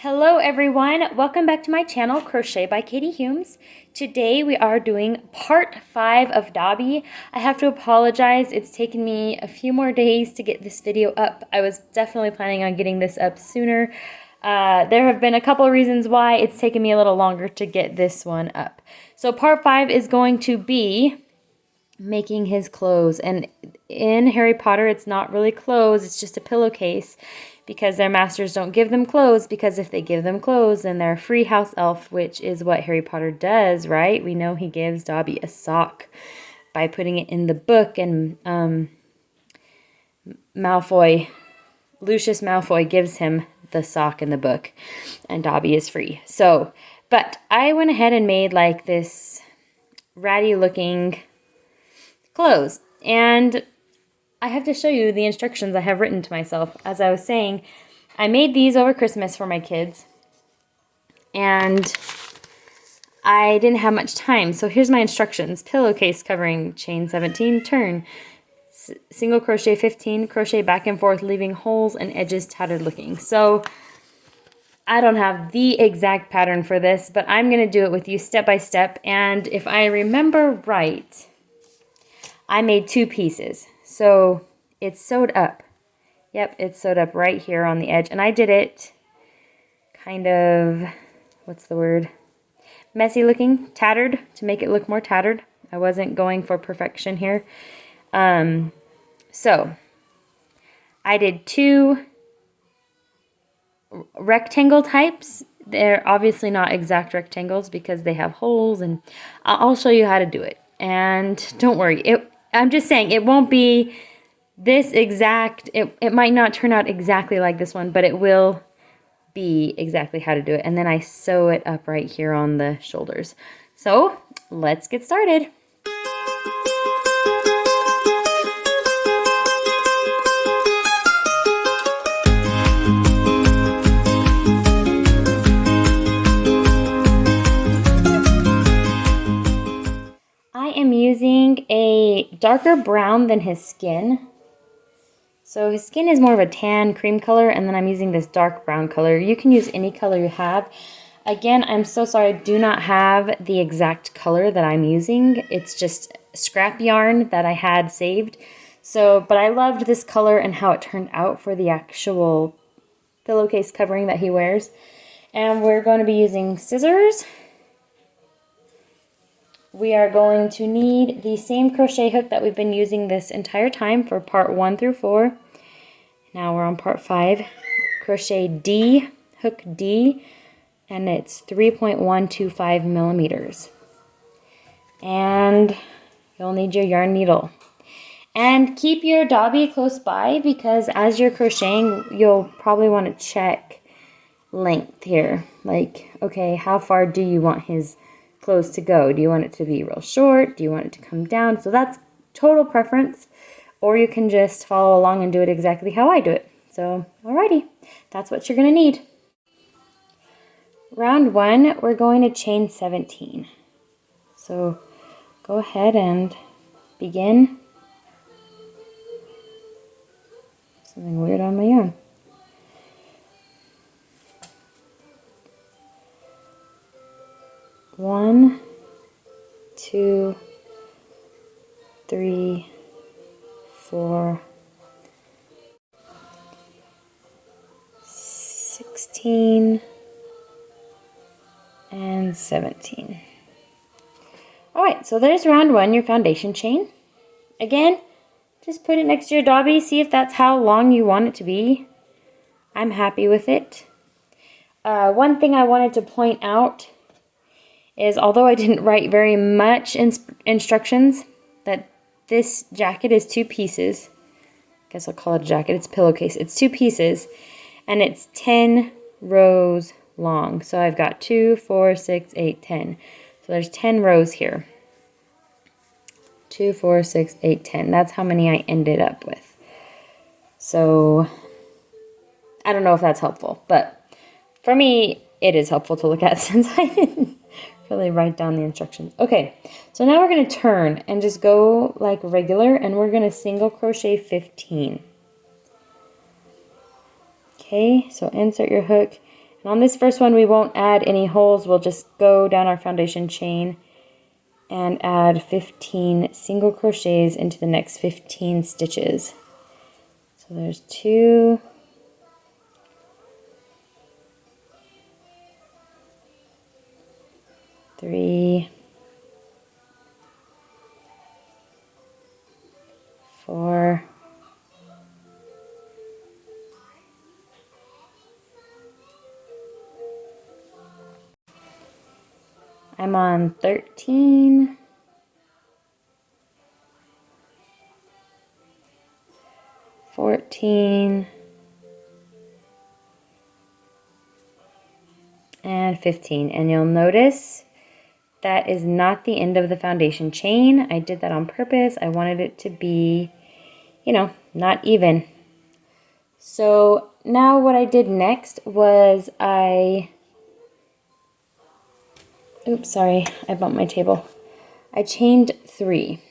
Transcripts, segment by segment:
Hello everyone, welcome back to my channel, Crochet by Katie Humes. Today we are doing part 5 of Dobby. I have to apologize, it's taken me a few more days to get this video up. I was definitely planning on getting this up sooner. There have been a couple of reasons why it's taken me a little longer to get this one up. So part 5 is going to be making his clothes, and in Harry Potter it's not really clothes, it's just a pillowcase, because their masters don't give them clothes, because if they give them clothes then they're a free house elf, which is what Harry Potter does, right? We know he gives Dobby a sock by putting it in the book, and Lucius Malfoy gives him the sock in the book, and Dobby is free. So, but I went ahead and made like this ratty looking clothes, and I have to show you the instructions I have written to myself. As I was saying, I made these over Christmas for my kids, and I didn't have much time. So here's my instructions. Pillowcase covering, chain 17, turn, single crochet 15, crochet back and forth, leaving holes and edges tattered looking. So I don't have the exact pattern for this, but I'm going to do it with you step by step. And if I remember right, I made 2 pieces. So it's sewed up. Yep, it's sewed up right here on the edge. And I did it kind of, what's the word? Messy looking, tattered, to make it look more tattered. I wasn't going for perfection here. So I did 2 rectangle types. They're obviously not exact rectangles because they have holes, and I'll show you how to do it. And don't worry, I'm just saying it won't be this exact, it might not turn out exactly like this one, but it will be exactly how to do it. And then I sew it up right here on the shoulders. So let's get started. I am using a darker brown than his skin. So his skin is more of a tan cream color, and then I'm using this dark brown color. You can use any color you have. Again, I'm so sorry, I do not have the exact color that I'm using. It's just scrap yarn that I had saved. So, but I loved this color and how it turned out for the actual pillowcase covering that he wears. And we're going to be using scissors. We are going to need the same crochet hook that we've been using this entire time for part 1 through 4. Now we're on part 5. Crochet D, hook D, and it's 3.125 millimeters. And you'll need your yarn needle. And keep your Dobby close by, because as you're crocheting, you'll probably want to check length here. Like, okay, how far do you want his clothes to go? Do you want it to be real short? Do you want it to come down? So that's total preference, or you can just follow along and do it exactly how I do it. So alrighty, that's what you're going to need. Round 1, we're going to chain 17. So go ahead and begin. Something weird on my yarn. One, 2, 3, 4, 16, and 17. Alright, so there's round 1, your foundation chain. Again, just put it next to your Dobby, see if that's how long you want it to be. I'm happy with it. One thing I wanted to point out is, although I didn't write very much instructions, that this jacket is 2 pieces. I guess I'll call it a jacket. It's a pillowcase. It's 2 pieces, and it's 10 rows long. So I've got 2, 4, 6, 8, 10. So there's 10 rows here. 2, 4, 6, 8, 10. That's how many I ended up with. So I don't know if that's helpful, but for me, it is helpful to look at since I didn't really write down the instructions. Okay, so now we're going to turn and just go like regular, and we're going to single crochet 15. Okay, so insert your hook, And on this first one, we won't add any holes. We'll just go down our foundation chain and add 15 single crochets into the next 15 stitches. So there's 2, 3, 4, 13, 14, and 15. And you'll notice that is not the end of the foundation chain. I did that on purpose. I wanted it to be, you know, not even. So now what I did next was oops, sorry, I bumped my table. I chained 3.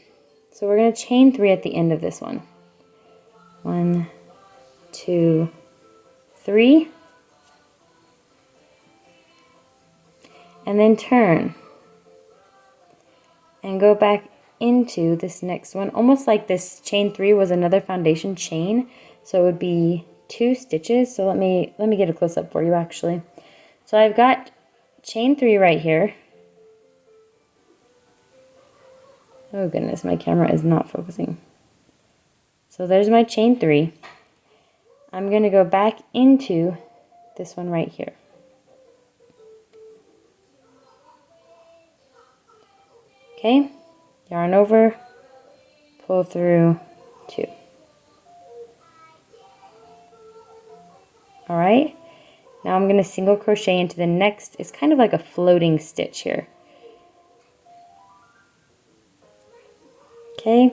So we're going to chain 3 at the end of this one. 1, 2, 3. And then turn. And go back into this next one. Almost like this chain 3 was another foundation chain. So it would be 2 stitches. So let me get a close up for you actually. So I've got chain 3 right here. Oh goodness, my camera is not focusing. So there's my chain 3. I'm going to go back into this one right here. Okay, yarn over, pull through 2. All right, now I'm going to single crochet into the next. It's kind of like a floating stitch here. Okay,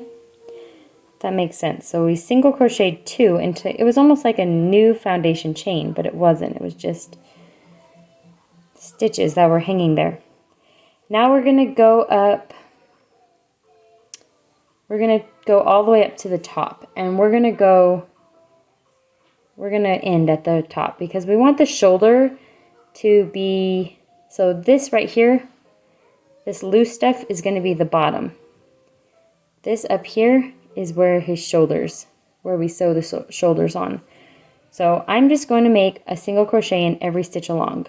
that makes sense. So we single crocheted 2 into, it was almost like a new foundation chain, but it wasn't. It was just stitches that were hanging there. Now we're going to go up, we're going to go all the way up to the top, and we're going to end at the top because we want the shoulder to be, so this right here, this loose stuff is going to be the bottom. This up here is where his shoulders, where we sew the shoulders on. So I'm just going to make a single crochet in every stitch along,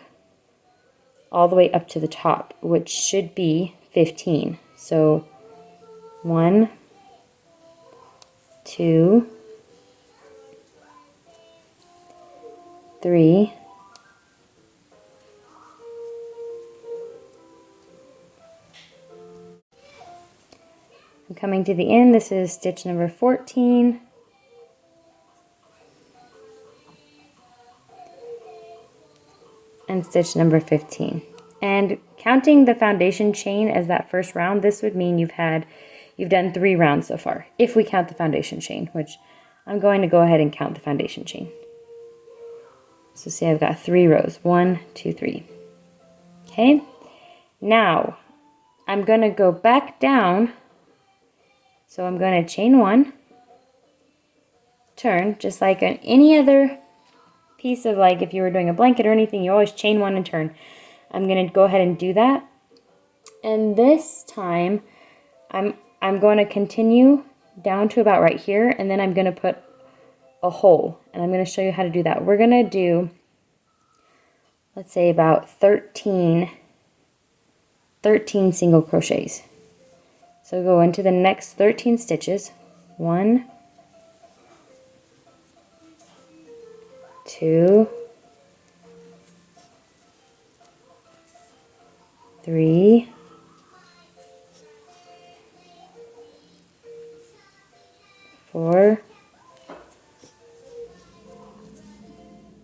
all the way up to the top, which should be 15. So 1, 2, 3, 4. I'm coming to the end. This is stitch number 14. And stitch number 15. And counting the foundation chain as that first round, this would mean you've done 3 rounds so far, if we count the foundation chain, which I'm going to go ahead and count the foundation chain. So see, I've got 3 rows, 1, 2, 3. Okay, now I'm going to go back down. So I'm going to chain 1, turn, just like on any other piece of, like if you were doing a blanket or anything, you always chain 1 and turn. I'm going to go ahead and do that. And this time I'm going to continue down to about right here, and then I'm going to put a hole, and I'm going to show you how to do that. We're going to do, let's say about 13 single crochets. So go into the next 13 stitches. 1, 2, 3, 4,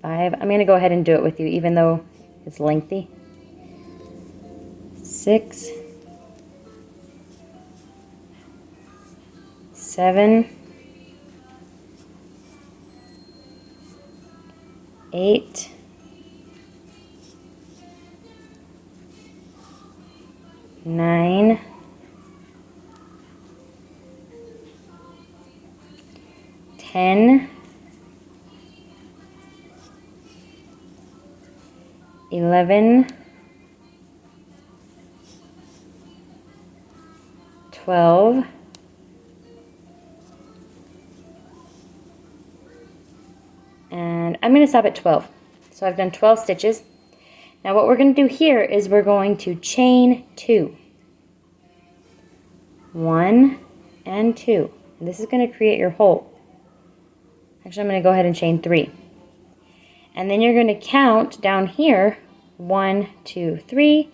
5. I'm going to go ahead and do it with you, even though it's lengthy. 6, 7, 8, 9, 10, 11, 12, and I'm going to stop at 12. So I've done 12 stitches. Now what we're going to do here is we're going to chain 2. 1 and 2. And this is going to create your hole. Actually, I'm going to go ahead and chain 3. And then you're going to count down here 1, 2, 3,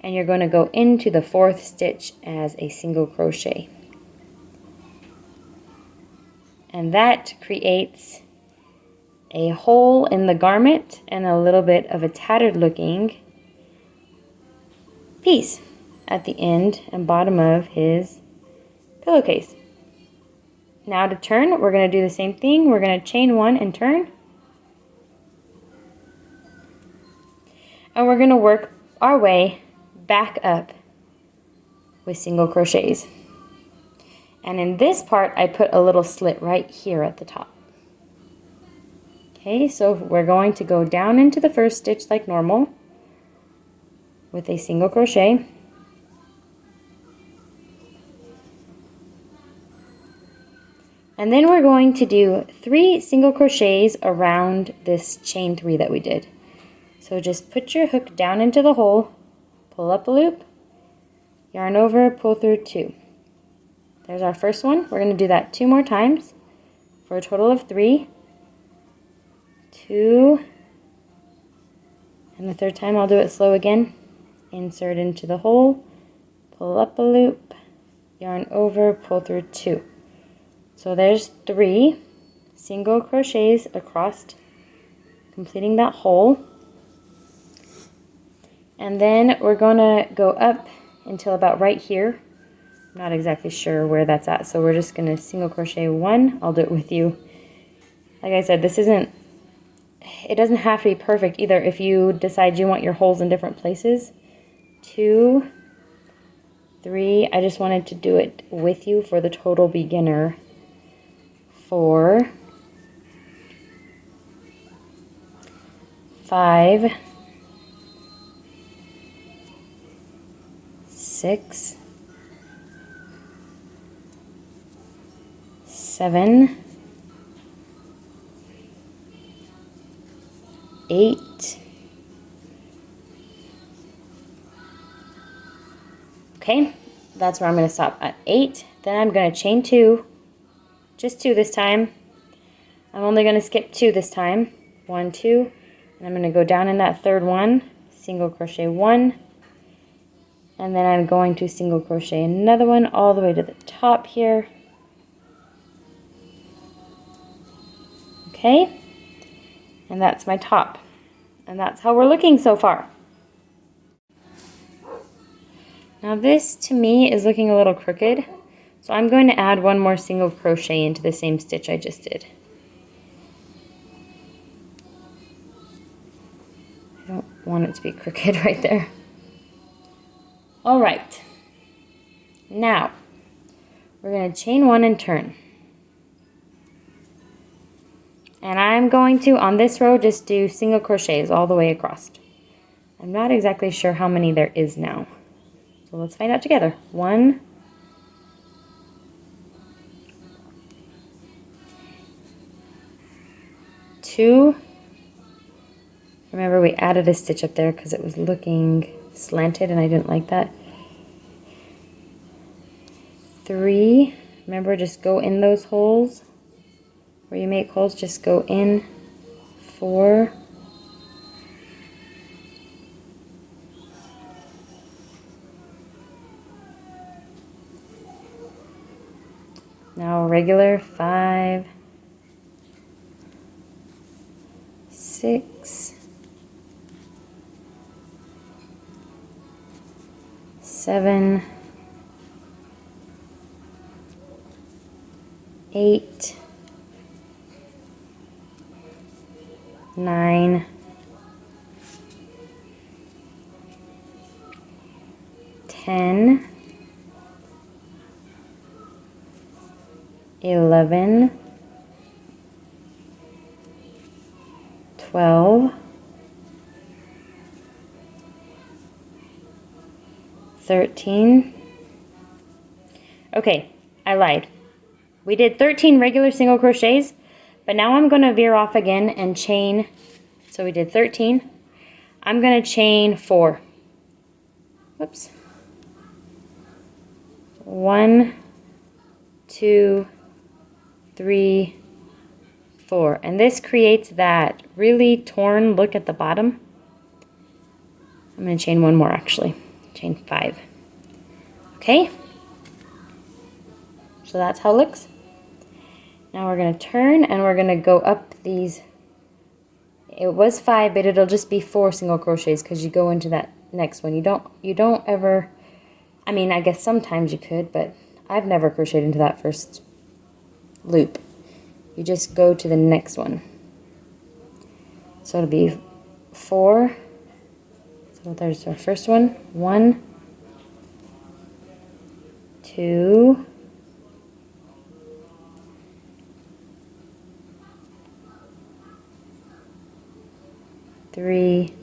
and you're going to go into the 4th stitch as a single crochet. And that creates a hole in the garment and a little bit of a tattered looking piece at the end and bottom of his pillowcase. Now to turn, we're going to do the same thing. We're going to chain 1 and turn. And we're going to work our way back up with single crochets. And in this part, I put a little slit right here at the top. Okay, so we're going to go down into the 1st stitch like normal with a single crochet. And then we're going to do 3 single crochets around this chain 3 that we did. So just put your hook down into the hole, pull up a loop, yarn over, pull through 2. There's our first one. We're going to do that 2 more times for a total of 3. 2, and the 3rd time I'll do it slow again. Insert into the hole, pull up a loop, yarn over, pull through 2. So there's 3 single crochets across, completing that hole. And then we're going to go up until about right here. I'm not exactly sure where that's at, so we're just going to single crochet 1. I'll do it with you. Like I said, it doesn't have to be perfect either if you decide you want your holes in different places. 2, 3, I just wanted to do it with you for the total beginner. 4, 5, 6, 7, 8. Okay, that's where I'm going to stop at 8. Then I'm going to chain 2, just 2 this time. I'm only going to skip 2 this time. 1, 2, and I'm going to go down in that 3rd one, single crochet 1, and then I'm going to single crochet another one all the way to the top here. Okay, and that's my top. And that's how we're looking so far. Now this, to me, is looking a little crooked. So I'm going to add 1 more single crochet into the same stitch I just did. I don't want it to be crooked right there. All right. Now, we're going to chain 1 and turn. And I'm going to, on this row, just do single crochets all the way across. I'm not exactly sure how many there is now. So let's find out together. 1, 2. Remember, we added a stitch up there because it was looking slanted and I didn't like that. 3. Remember, just go in those holes. Where you make holes, just go in. 4. Now regular. 5, 6, 7, 8, 9, 10, 11, 12, 13. Okay, I lied. We did 13 regular single crochets, but now I'm going to veer off again and chain. So we did 13. I'm going to chain 4. Whoops. 1, 2, 3, 4. And this creates that really torn look at the bottom. I'm going to chain 1 more actually. Chain 5. Okay. So that's how it looks. Now we're going to turn and we're going to go up these. It was 5, but it'll just be 4 single crochets because you go into that next one. You don't ever, I mean, I guess sometimes you could, but I've never crocheted into that first loop. You just go to the next one. So it'll be 4. So there's our first one. 1, 2, 3,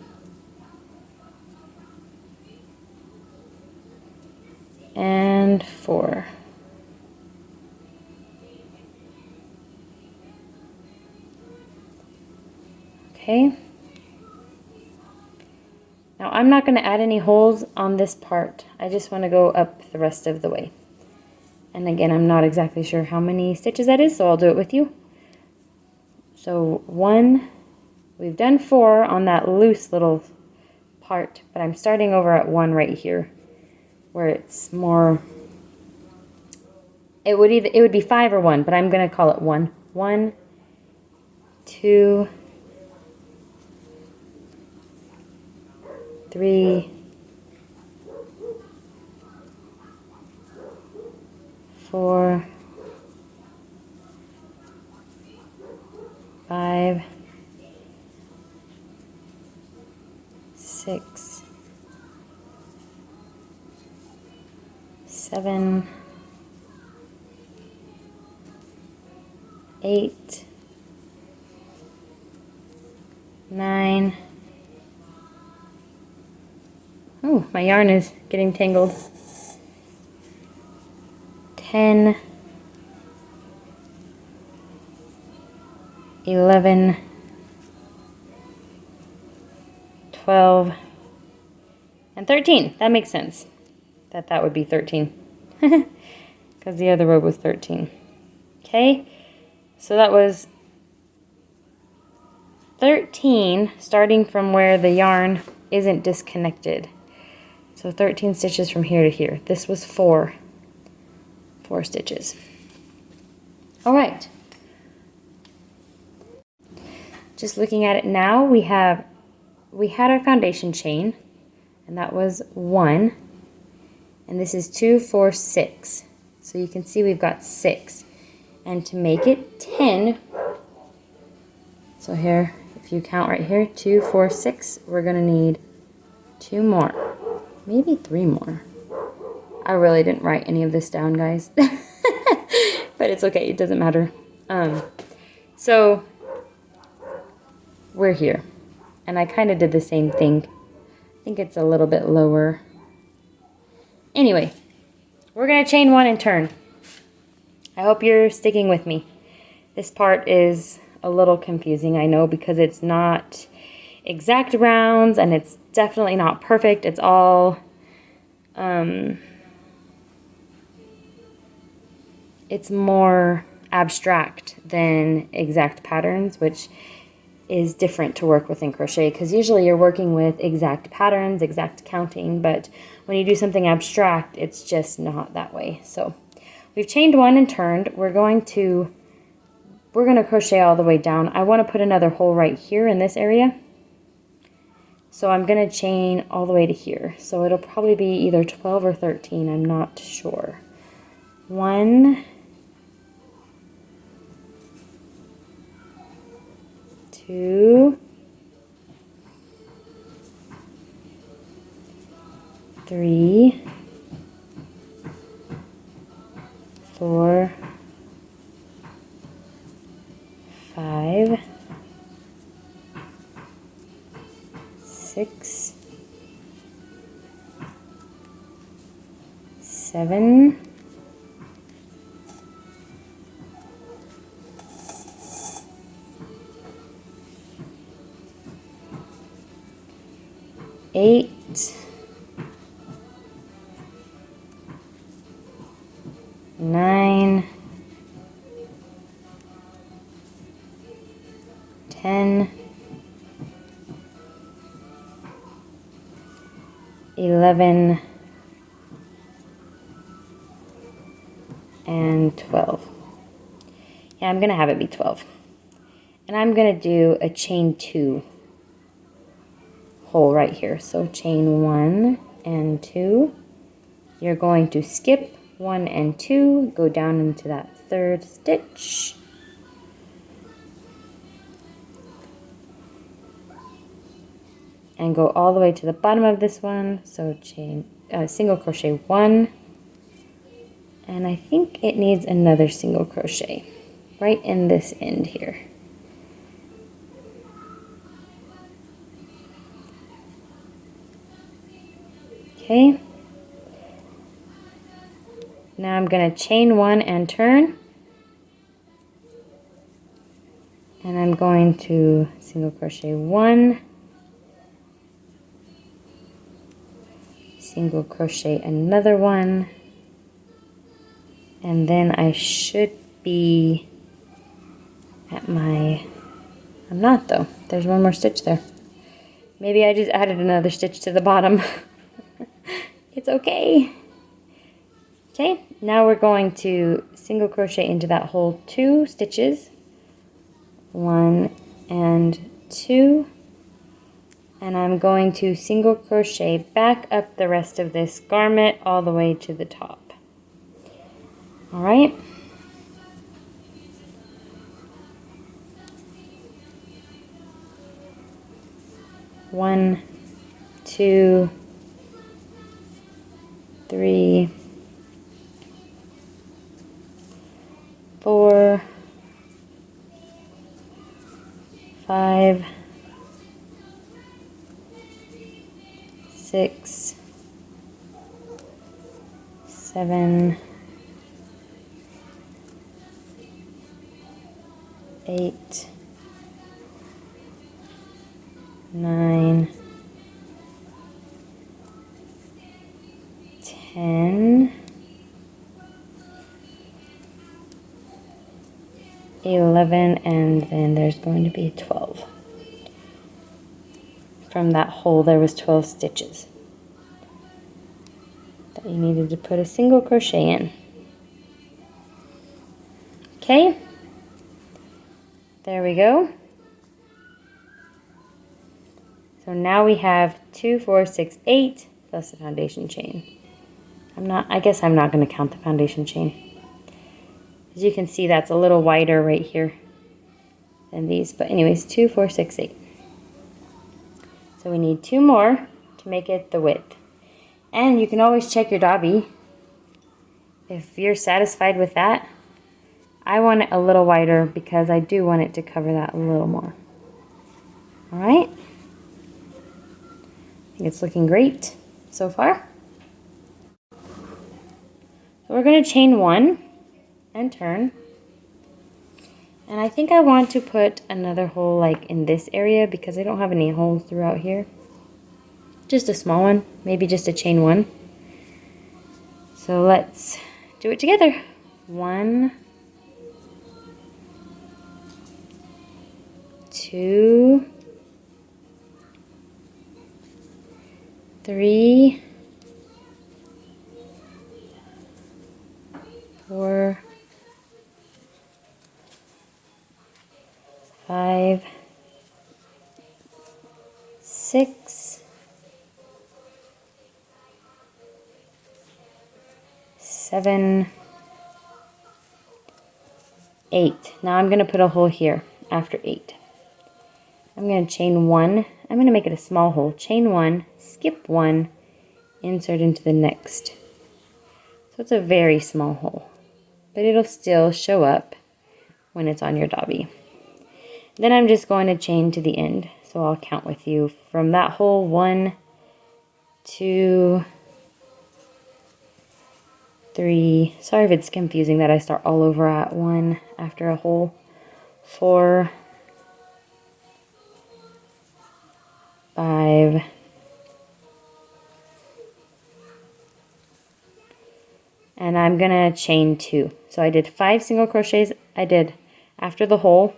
and 4. Okay. Now I'm not going to add any holes on this part. I just want to go up the rest of the way. And again, I'm not exactly sure how many stitches that is, so I'll do it with you. So 1, we've done 4 on that loose little part, but I'm starting over at 1 right here, where it's more, it would be 5 or 1, but I'm going to call it 1. 1, 2, 3, 4, 5, 6, 7, 8, 9. Oh, my yarn is getting tangled. 10, 11, 12, and 13. That makes sense. That would be 13. Because the other row was 13. Okay, so that was 13 starting from where the yarn isn't disconnected. So 13 stitches from here to here. This was 4 stitches. All right. Just looking at it now, we had our foundation chain, and that was 1, and this is 2, 4, 6. So you can see we've got 6, and to make it 10, so here, if you count right here, 2, 4, 6, we're gonna need 2 more, maybe 3 more. I really didn't write any of this down, guys. But it's okay, it doesn't matter. So we're here. And I kind of did the same thing. I think it's a little bit lower. Anyway, we're going to chain 1 and turn. I hope you're sticking with me. This part is a little confusing, I know, because it's not exact rounds and it's definitely not perfect. It's all it's more abstract than exact patterns, which is different to work with in crochet, because usually you're working with exact patterns, exact counting, but when you do something abstract, it's just not that way. So we've chained 1 and turned. We're going to crochet all the way down. I want to put another hole right here in this area, so I'm going to chain all the way to here. So it'll probably be either 12 or 13, I'm not sure. 1, 2, 3, 4, 5, 6, 7, 8, 9, 10, 11, and 12. Yeah, I'm gonna have it be 12. And I'm gonna do a chain 2 hole right here. So chain 1 and 2. You're going to skip 1 and 2, go down into that third stitch. And go all the way to the bottom of this one. So chain single crochet 1. And I think it needs another single crochet right in this end here. Okay. Now I'm going to chain 1 and turn. And I'm going to single crochet 1. Single crochet another one. And then I should be at my, I'm not though. There's one more stitch there. Maybe I just added another stitch to the bottom. It's okay. Okay, now we're going to single crochet into that hole 2 stitches. 1 and 2. And I'm going to single crochet back up the rest of this garment all the way to the top. All right. One, 2, 3, 4, 5, 6, 7, 8, 9, 10, 11, and then there's going to be 12. From that hole there was 12 stitches that you needed to put a single crochet in. Okay, there we go. So now we have 2, 4, 6, 8 plus the foundation chain. I guess I'm not going to count the foundation chain. As you can see, that's a little wider right here than these. But anyways, 2, 4, 6, 8. So we need 2 more to make it the width. And you can always check your Dobby. If you're satisfied with that, I want it a little wider because I do want it to cover that a little more. All right. I think it's looking great so far. So we're going to chain 1 and turn. And I think I want to put another hole like in this area because I don't have any holes throughout here. Just a small one, maybe just a chain 1. So let's do it together. 1, 2, 3, 4, 5, 6, 7, 8. Now I'm going to put a hole here after 8. I'm going to chain 1. I'm going to make it a small hole. Chain 1, skip 1, insert into the next. So it's a very small hole, but it'll still show up when it's on your Dobby. Then I'm just going to chain to the end. So I'll count with you from that hole. 1, 2, 3. Sorry if it's confusing that I start all over at 1 after a hole. 4, 5, 6, and I'm gonna chain 2. So I did 5 single crochets. I did after the hole.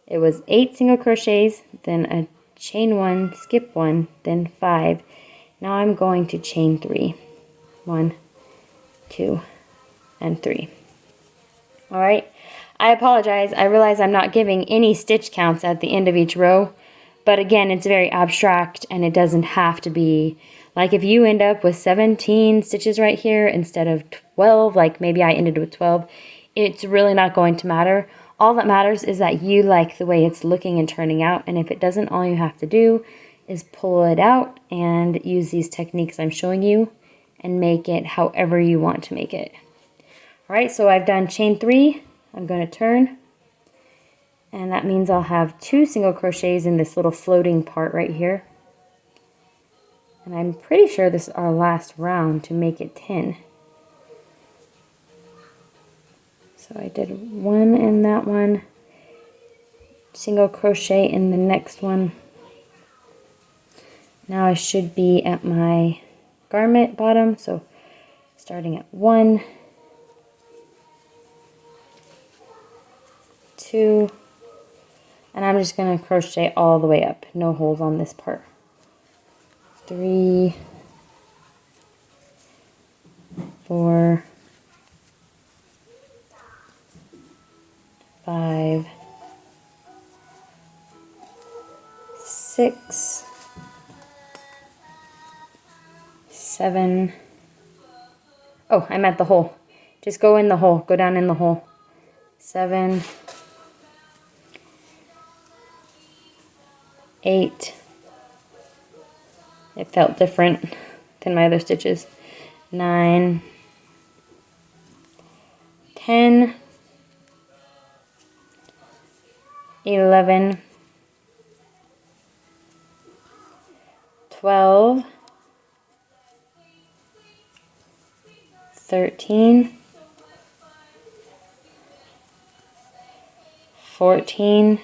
It was 8 single crochets, then a chain 1, skip 1, then 5. Now I'm going to chain 3. 1, 2, and 3. All right. I apologize. I realize I'm not giving any stitch counts at the end of each row, but again, it's very abstract and it doesn't have to be. Like if you end up with 17 stitches right here instead of 12, like maybe I ended with 12, it's really not going to matter. All that matters is that you like the way it's looking and turning out, and if it doesn't, all you have to do is pull it out and use these techniques I'm showing you and make it however you want to make it. All right, so I've done chain 3. I'm going to turn, and that means I'll have 2 single crochets in this little floating part right here. And I'm pretty sure this is our last round to make it 10. So I did 1 in that one, single crochet in the next one. Now I should be at my garment bottom, so starting at 1, 2, and I'm just going to crochet all the way up, no holes on this part. 3, 4, 5, 6, 7. Oh, I'm at the hole. Just go in the hole. Go down in the hole. 7, 8. It felt different than my other stitches. 9, 10, 11, 12, 13, 14,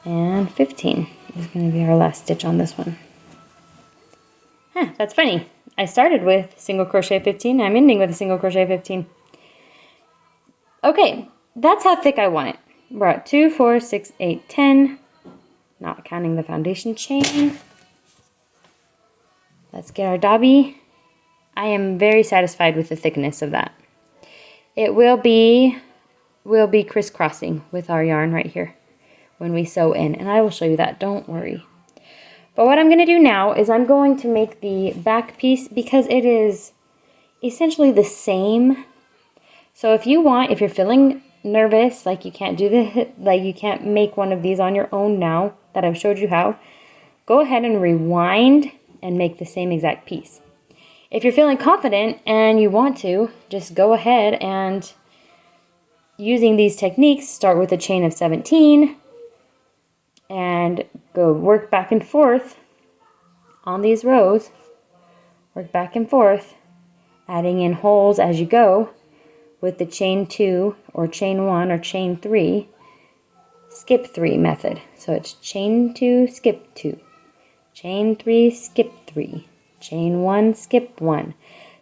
and 15 is going to be our last stitch on this one. Huh, that's funny. I started with single crochet 15. I'm ending with a single crochet 15. Okay, that's how thick I want it. We're at 2, 4, 6, 8, 10. Not counting the foundation chain. Let's get our Dobby. I am very satisfied with the thickness of that. It will be crisscrossing with our yarn right here when we sew in, and I will show you that, don't worry. But what I'm going to do now is I'm going to make the back piece because it is essentially the same. So if you're feeling nervous, like you can't do like you can't make one of these on your own now that I've showed you how, go ahead and rewind and make the same exact piece. If you're feeling confident and you want to, just go ahead and using these techniques, start with a chain of 17 and go work back and forth on these rows. Work back and forth, adding in holes as you go with the chain 2 or chain 1 or chain 3, skip 3 method. So it's chain 2, skip 2, chain 3, skip 3, chain 1, skip 1.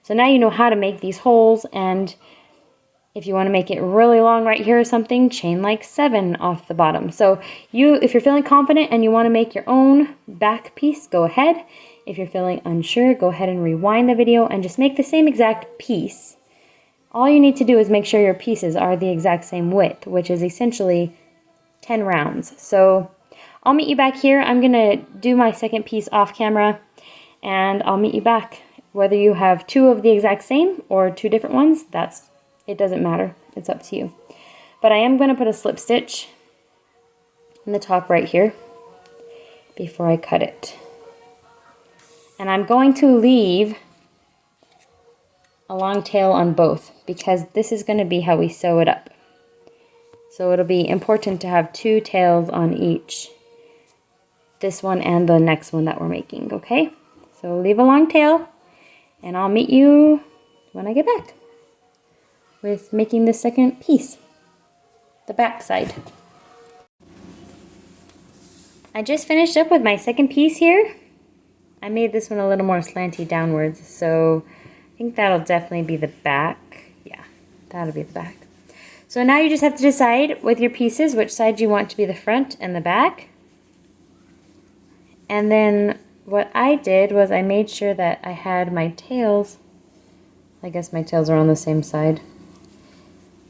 So now you know how to make these holes, and if you want to make it really long right here or something, chain like 7 off the bottom. So if you're feeling confident and you want to make your own back piece, go ahead. If you're feeling unsure, go ahead and rewind the video and just make the same exact piece. All you need to do is make sure your pieces are the exact same width, which is essentially 10 rounds. So I'll meet you back here. I'm going to do my second piece off camera, and I'll meet you back. Whether you have 2 of the exact same or 2 different ones, it doesn't matter. It's up to you. But I am going to put a slip stitch in the top right here before I cut it. And I'm going to leave a long tail on both because this is going to be how we sew it up. So it'll be important to have 2 tails on each. This one and the next one that we're making, okay? So leave a long tail And I'll meet you when I get back with making the second piece, the back side. I just finished up with my second piece here. I made this one a little more slanty downwards, so I think that'll definitely be the back. Yeah, that'll be the back. So now you just have to decide with your pieces which side you want to be the front and the back. And then what I did was I made sure that I had my tails. I guess my tails are on the same side.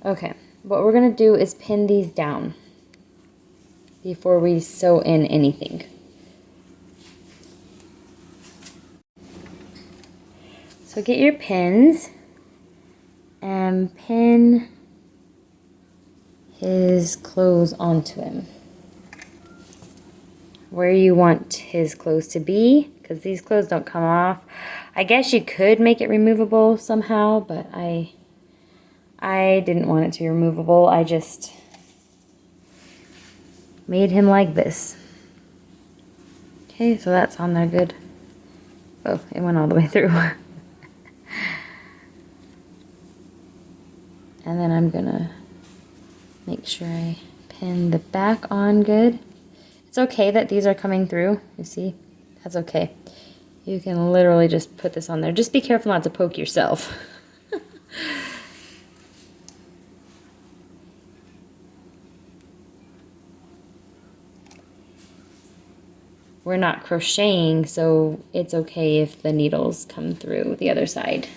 Okay, what we're gonna do is pin these down before we sew in anything. So get your pins and pin his clothes onto him. Where you want his clothes to be, because these clothes don't come off. I guess you could make it removable somehow, but I didn't want it to be removable. I just made him like this. Okay, so that's on there good. Oh, it went all the way through. And then I'm gonna make sure I pin the back on good. It's okay that these are coming through, you see? That's okay. You can literally just put this on there. Just be careful not to poke yourself. We're not crocheting, so it's okay if the needles come through the other side.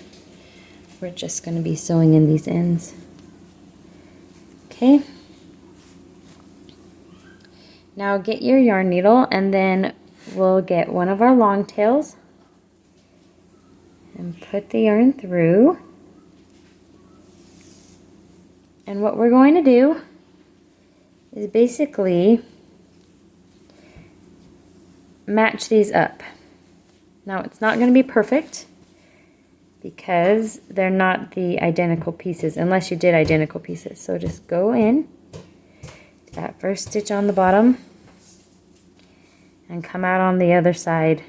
We're just going to be sewing in these ends. Okay. Now get your yarn needle, and then we'll get one of our long tails and put the yarn through. And what we're going to do is basically match these up. Now it's not going to be perfect because they're not the identical pieces unless you did identical pieces. So just go in that first stitch on the bottom and come out on the other side.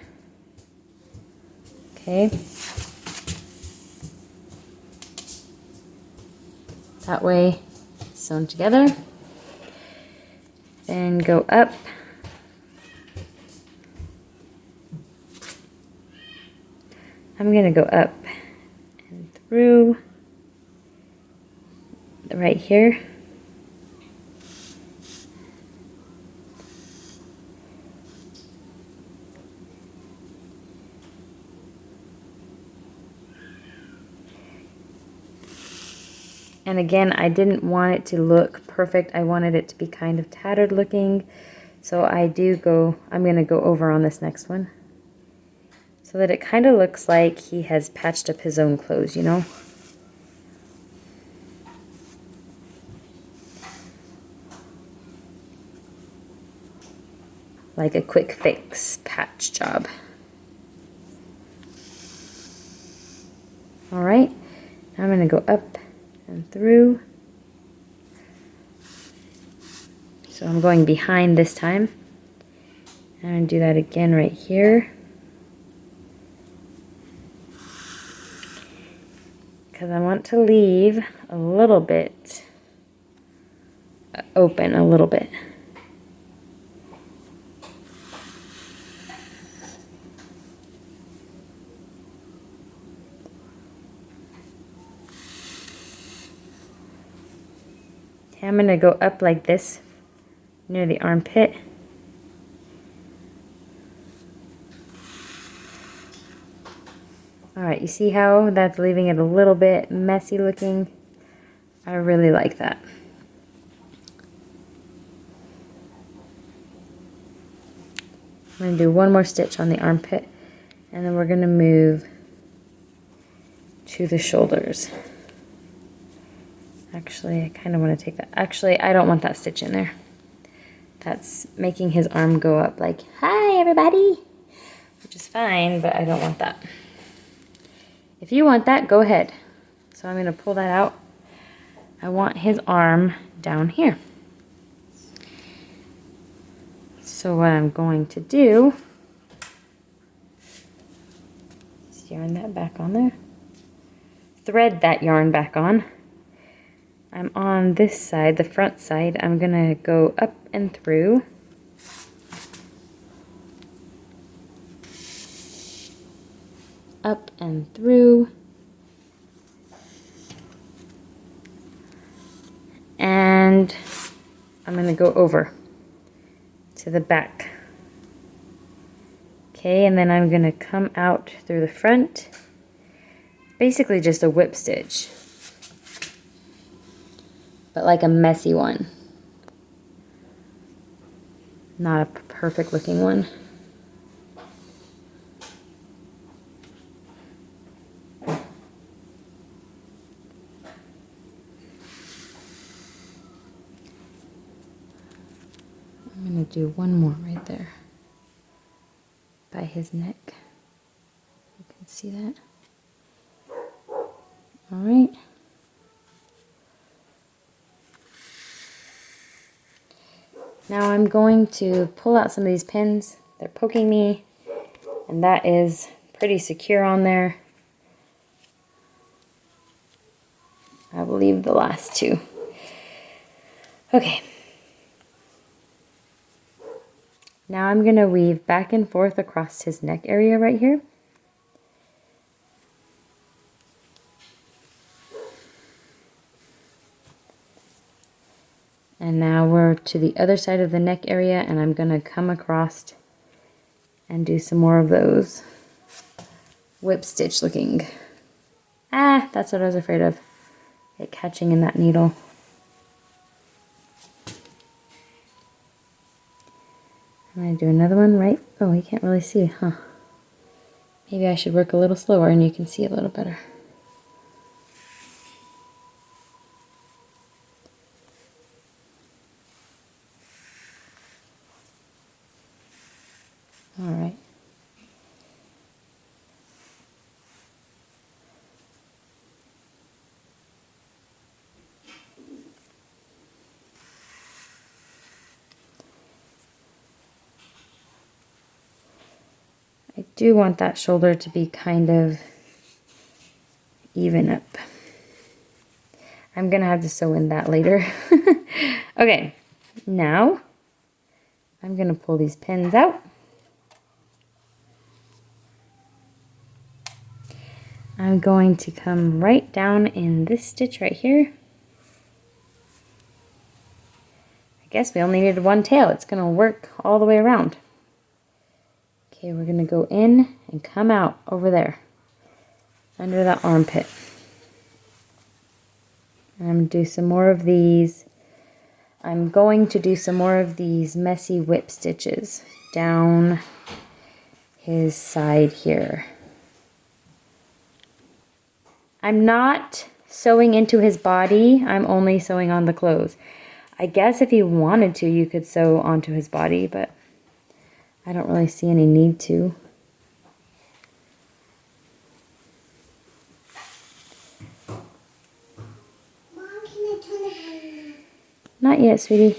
Okay. That way it's sewn together. Then go up. I'm going to go up and through right here. And again, I didn't want it to look perfect. I wanted it to be kind of tattered looking. So I'm going to go over on this next one, so that it kind of looks like he has patched up his own clothes, you know? Like a quick fix patch job. All right, now I'm gonna go up and through. So I'm going behind this time. I'm gonna do that again right here. Because I want to leave a little bit open, a little bit. Okay, I'm going to go up like this near the armpit. Alright, you see how that's leaving it a little bit messy looking? I really like that. I'm going to do one more stitch on the armpit, and then we're going to move to the shoulders. Actually, I kind of want to take that. Actually, I don't want that stitch in there. That's making his arm go up like, hi everybody, which is fine, but I don't want that. If you want that, go ahead. So I'm going to pull that out. I want his arm down here. So what I'm going to do is yarn that back on there. Thread that yarn back on. I'm on this side, the front side. I'm gonna go up and through. Up and through. And I'm gonna go over to the back. Okay, and then I'm gonna come out through the front. Basically just a whip stitch, but like a messy one. Not a perfect looking one. I'm gonna do one more right there by his neck. You can see that. All right. Now I'm going to pull out some of these pins. They're poking me, and that is pretty secure on there. I will leave the last two. Okay. Now I'm going to weave back and forth across his neck area right here. And now we're to the other side of the neck area, and I'm going to come across and do some more of those whip stitch looking. Ah, that's what I was afraid of. It catching in that needle. I'm going to do another one right. Oh, you can't really see, huh? Maybe I should work a little slower and you can see a little better. All right. I do want that shoulder to be kind of even up. I'm gonna have to sew in that later. Okay, now I'm gonna pull these pins out. I'm going to come right down in this stitch right here. I guess we only needed one tail. It's gonna work all the way around. Okay, we're gonna go in and come out over there, under that armpit. And I'm gonna do some more of these. I'm going to do some more of these messy whip stitches down his side here. I'm not sewing into his body. I'm only sewing on the clothes. I guess if you wanted to, you could sew onto his body, but I don't really see any need to. Mom, can I turn it on? Not yet, sweetie.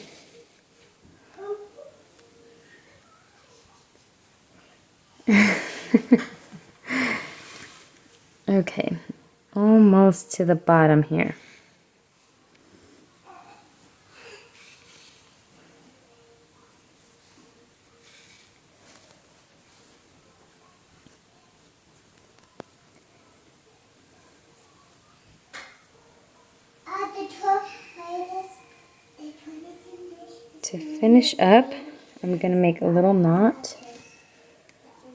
Okay, almost to the bottom here. To finish up, I'm going to make a little knot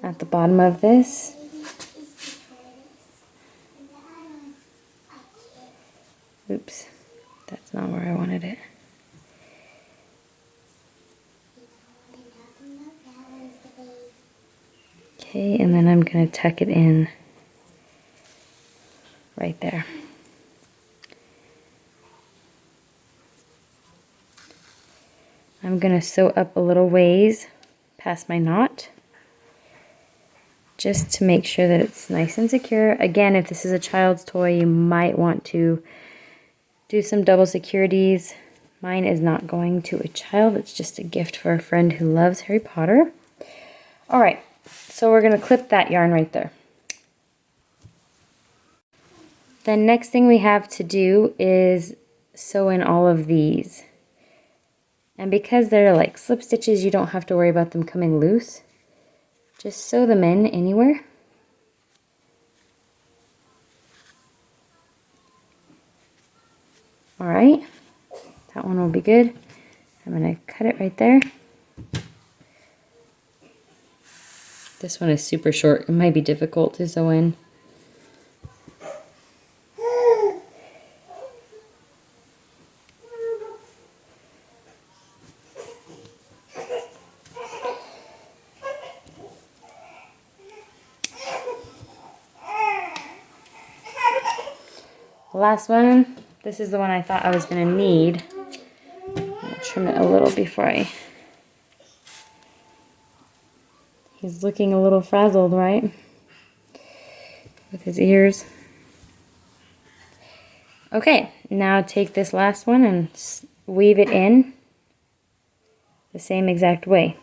at the bottom of this. Oops, that's not where I wanted it. Okay, and then I'm going to tuck it in right there. I'm going to sew up a little ways past my knot, just to make sure that it's nice and secure. Again, if this is a child's toy, you might want to do some double securities. Mine is not going to a child. It's just a gift for a friend who loves Harry Potter. All right, so we're going to clip that yarn right there. the next thing we have to do is sew in all of these. And because they're like slip stitches, you don't have to worry about them coming loose. Just sew them in anywhere. All right, that one will be good. I'm gonna cut it right there. This one is super short. It might be difficult to sew in. The last one, this is the one I thought I was gonna need. I'll trim it a little before I... He's looking a little frazzled, right? With his ears. Okay, now take this last one and weave it in the same exact way.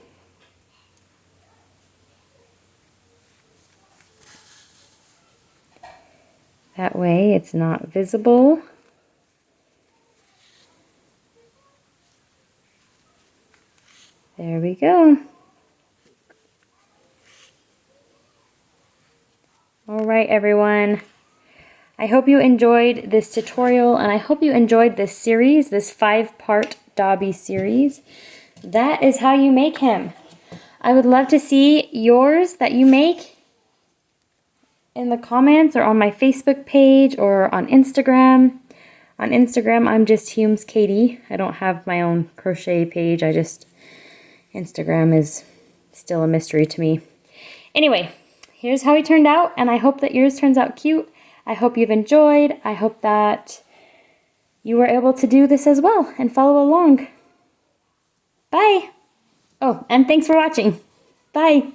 That way it's not visible. There we go. All right, everyone. I hope you enjoyed this tutorial, and I hope you enjoyed this series, this 5-part Dobby series. That is how you make him. I would love to see yours that you make in the comments or on my Facebook page or on Instagram. On Instagram, I'm just Humes Katie. I don't have my own crochet page. Instagram is still a mystery to me. Anyway, here's how he turned out, and I hope that yours turns out cute. I hope you've enjoyed. I hope that you were able to do this as well and follow along. Bye. Oh, and thanks for watching. Bye.